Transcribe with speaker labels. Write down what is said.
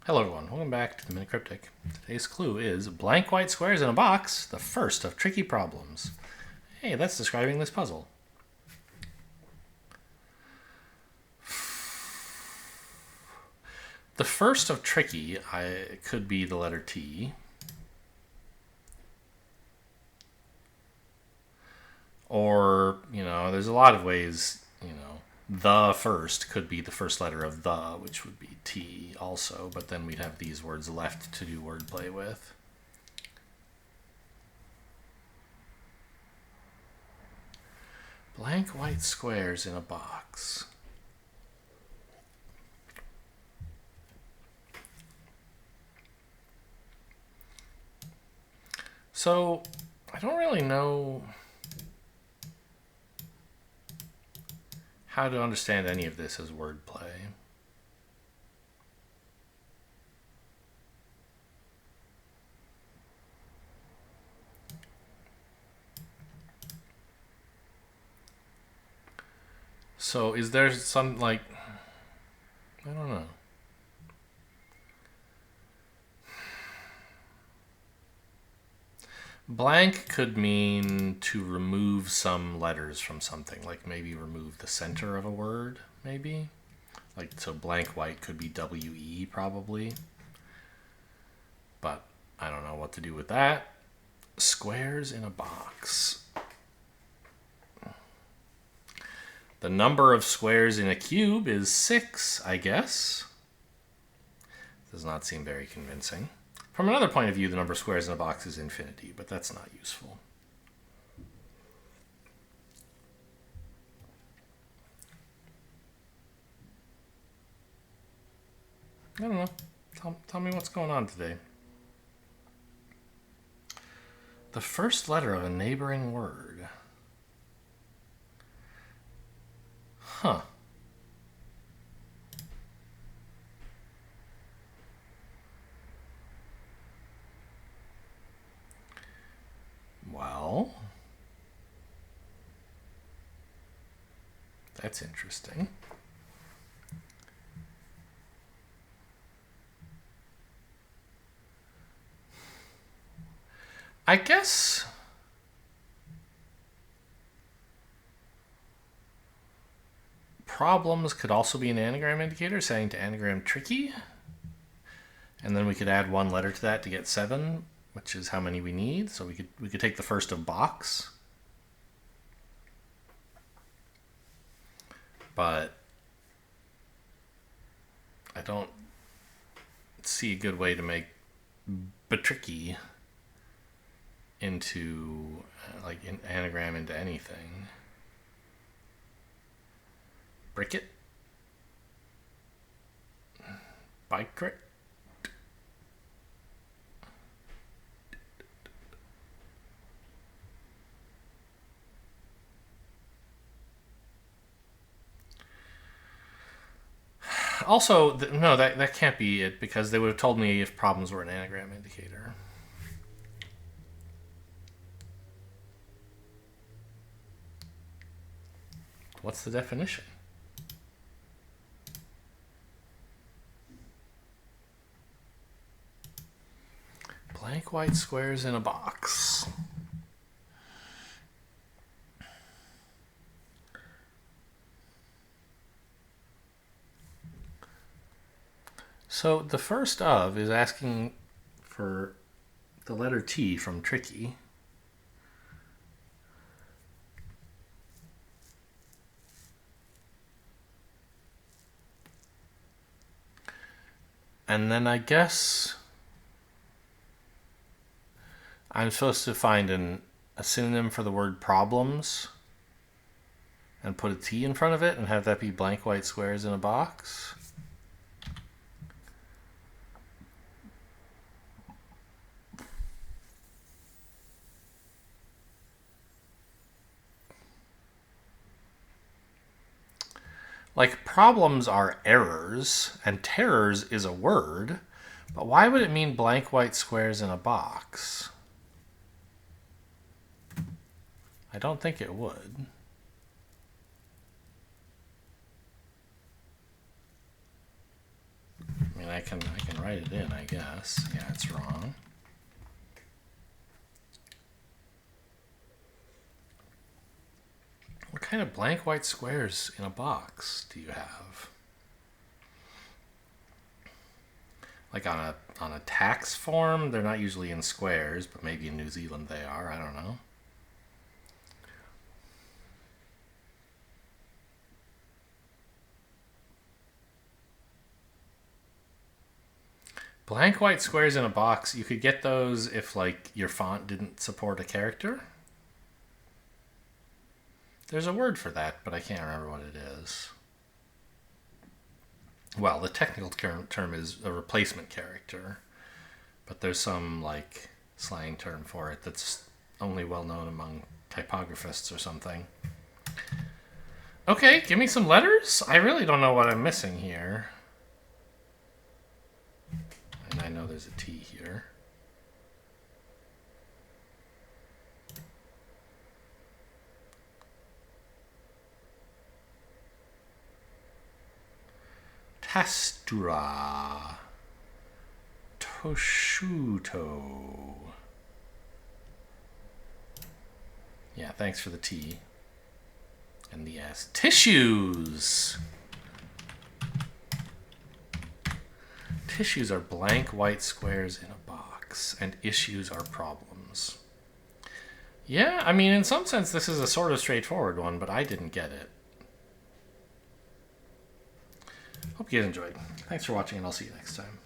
Speaker 1: Hello everyone, welcome back to the Mini Cryptic. Today's clue is blank white squares in a box, the first of tricky problems. Hey, that's describing this puzzle. The first of tricky could be the letter T. Or, there's a lot of ways, the first could be the first letter of the, which would be T also, but then we'd have these words left to do wordplay with. Blank white squares in a box. So, I don't really know how to understand any of this as wordplay. So is there some, I don't know. Blank could mean to remove some letters from something, like maybe remove the center of a word, maybe. So blank white could be WE probably. But I don't know what to do with that. Squares in a box. The number of squares in a cube is 6, I guess. Does not seem very convincing. From another point of view, the number of squares in a box is infinity, but that's not useful. I don't know. Tell me what's going on today. The first letter of a neighboring word. Huh. Well, that's interesting. I guess problems could also be an anagram indicator, saying to anagram tricky. And then we could add one letter to that to get 7, which is how many we need. So we could take the first of box. But I don't see a good way to make tricky into an anagram into anything. Brick it. Bike it. Also, no, that can't be it, because they would have told me if problems were an anagram indicator. What's the definition? Blank white squares in a box. So the first of is asking for the letter T from tricky. And then I guess I'm supposed to find a synonym for the word problems and put a T in front of it and have that be blank white squares in a box. Problems are errors, and terrors is a word, but why would it mean blank white squares in a box? I don't think it would. I mean, I can write it in, I guess. Yeah, it's wrong. What kind of blank white squares in a box do you have? Like on a tax form, they're not usually in squares, but maybe in New Zealand they are. I don't know. Blank white squares in a box, you could get those if like your font didn't support a character. There's a word for that, but I can't remember what it is. Well, the technical term is a replacement character, but there's some like slang term for it that's only well known among typographists or something. Okay, give me some letters. I really don't know what I'm missing here. And I know there's a T here. Tastura. Toshuto. Yeah, thanks for the T. And the S. Tissues. Tissues are blank white squares in a box, and issues are problems. Yeah, I mean, in some sense, this is a sort of straightforward one, but I didn't get it. Hope you guys enjoyed. Thanks for watching, and I'll see you next time.